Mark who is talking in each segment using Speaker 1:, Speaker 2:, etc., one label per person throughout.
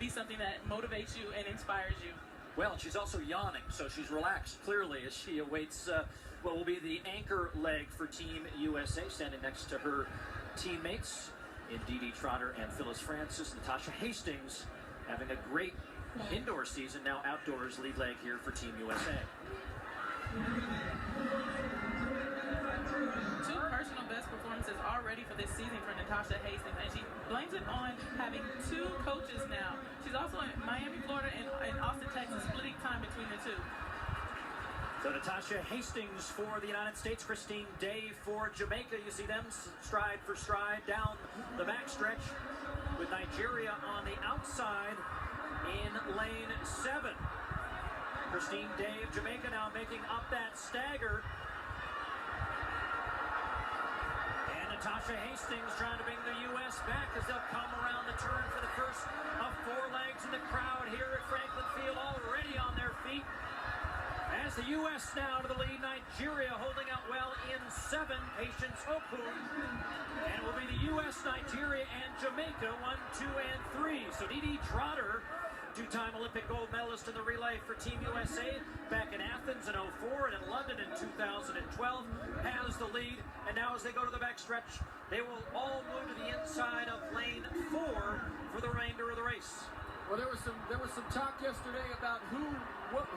Speaker 1: be something that motivates you and inspires you.
Speaker 2: Well, she's also yawning, so she's relaxed clearly as she awaits what will be the anchor leg for Team USA, standing next to her teammates in Dee Trotter and Phyllis Francis. Natasha Hastings having a great indoor season, now outdoors lead leg here for Team USA.
Speaker 1: Two personal best performances already for this season for Natasha Hastings, and she blames it on having two coaches now. She's also in Miami, Florida, and Austin, Texas, splitting time between the two.
Speaker 2: So Natasha Hastings for the United States, Christine Day for Jamaica. You see them stride for stride down the backstretch with Nigeria on the outside in lane 7. Christine Day of Jamaica now making up that stagger. And Natasha Hastings trying to bring the U.S. back as they'll come around the turn for the first of 4 legs. And the crowd here at Franklin Field already on their feet. As the U.S. now to the lead, Nigeria holding out well in 7, Patience Oku. And it will be the U.S., Nigeria, and Jamaica, 1, 2, and 3. So Dee Trotter, two-time Olympic gold medalist in the relay for Team USA, back in Athens in 2004 and in London in 2012, has the lead. And now as they go to the backstretch, they will all move to the inside of lane 4 for the remainder of the race.
Speaker 3: Well, there was some talk yesterday about what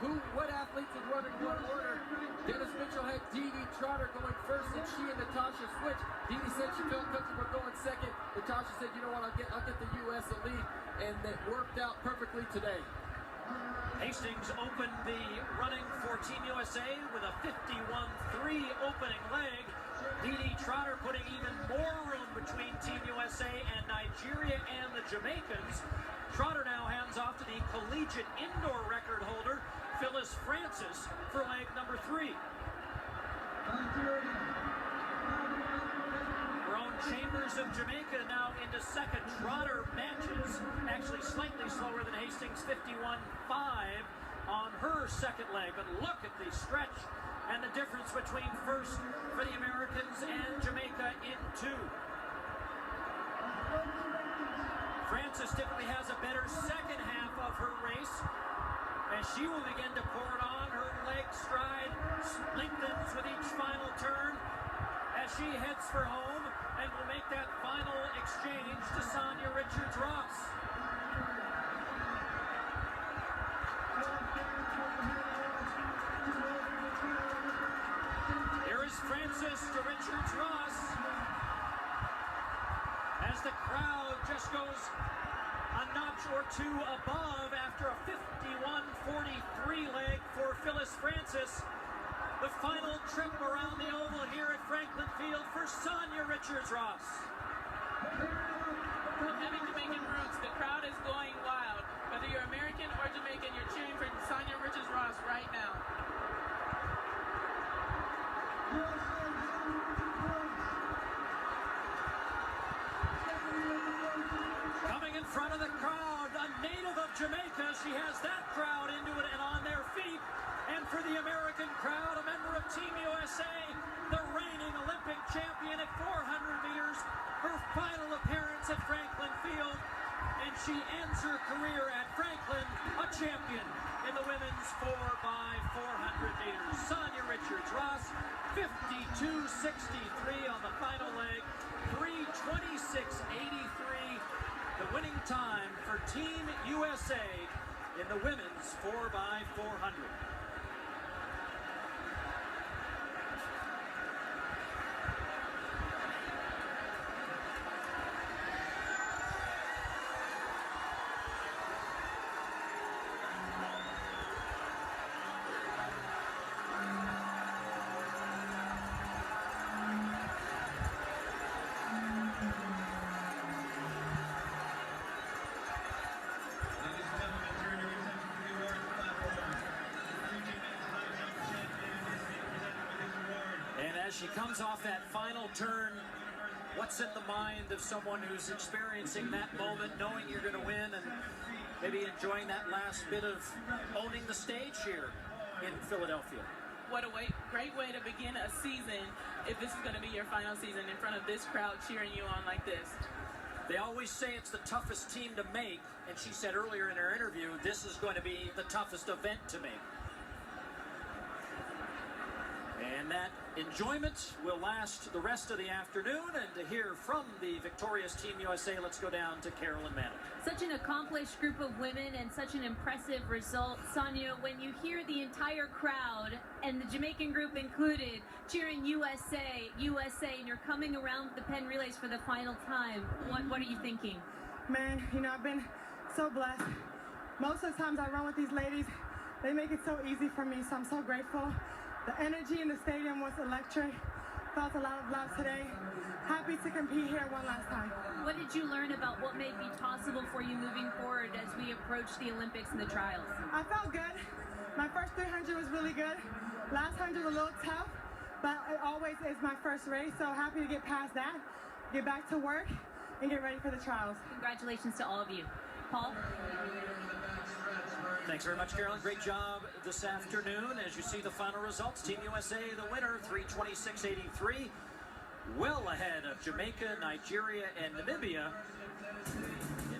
Speaker 3: athletes would run in what order. Dennis Mitchell had Dee Trotter going first, and she and Natasha switched. Dee said she felt comfortable going second. Natasha said, you know what, I'll get the U.S. a lead, and that worked out perfectly today.
Speaker 2: Hastings opened the running for Team USA with a 51-3 opening leg. Dee Trotter putting even more room between Team USA and Nigeria and the Jamaicans. Trotter now hands off to the collegiate indoor record holder, Phyllis Francis, for leg number 3. Roan Chambers of Jamaica now into second. Trotter matches, actually slightly slower than Hastings, 51.5 on her second leg. But look at the stretch and the difference between first for the Americans and Jamaica in 2. Francis typically has a better second half of her race, and she will begin to pour it on. Her leg stride lengthens with each final turn as she heads for home and will make that final exchange to Sanya Richards-Ross. Here is Francis to Richards-Ross as the crowd just goes a notch or 2 above after a 51-43 leg for Phyllis Francis. The final trip around the oval here at Franklin Field for Sanya Richards-Ross.
Speaker 1: With heavy Jamaican roots, the crowd is going wild. Whether you're American or Jamaican, you're cheering for Sanya Richards-Ross right now.
Speaker 2: Coming in front of the crowd, a native of Jamaica. She has that crowd into it and on their feet. And for the American crowd, a member of Team USA, the reigning Olympic champion at 400 meters, her final appearance at Franklin Field. And she ends her career at Franklin, a champion in the women's 4x400 meters. Sanya Richards-Ross, 52.63 on the final leg, 3:26.83. The winning time for Team USA in the women's 4x400. As she comes off that final turn, what's in the mind of someone who's experiencing that moment, knowing you're going to win and maybe enjoying that last bit of owning the stage here in Philadelphia?
Speaker 1: What a great way to begin a season if this is going to be your final season in front of this crowd cheering you on like this.
Speaker 2: They always say it's the toughest team to make, and she said earlier in her interview, this is going to be the toughest event to make. And that enjoyment will last the rest of the afternoon. And to hear from the victorious Team USA, let's go down to Carolyn Manning.
Speaker 4: Such an accomplished group of women and such an impressive result. Sanya, when you hear the entire crowd, and the Jamaican group included, cheering USA, USA, and you're coming around the Penn Relays for the final time, what are you thinking?
Speaker 5: Man, you know, I've been so blessed. Most of the times I run with these ladies, they make it so easy for me, so I'm so grateful. The energy in the stadium was electric. Felt a lot of love today. Happy to compete here one last time.
Speaker 4: What did you learn about what may be possible for you moving forward as we approach the Olympics and the trials?
Speaker 5: I felt good. My first 300 was really good. Last 100 was a little tough, but it always is my first race, so happy to get past that, get back to work, and get ready for the trials.
Speaker 4: Congratulations to all of you. Paul?
Speaker 2: Thanks very much, Carolyn. Great job this afternoon. As you see the final results, Team USA, the winner, 3:26.83. Well ahead of Jamaica, Nigeria, and Namibia.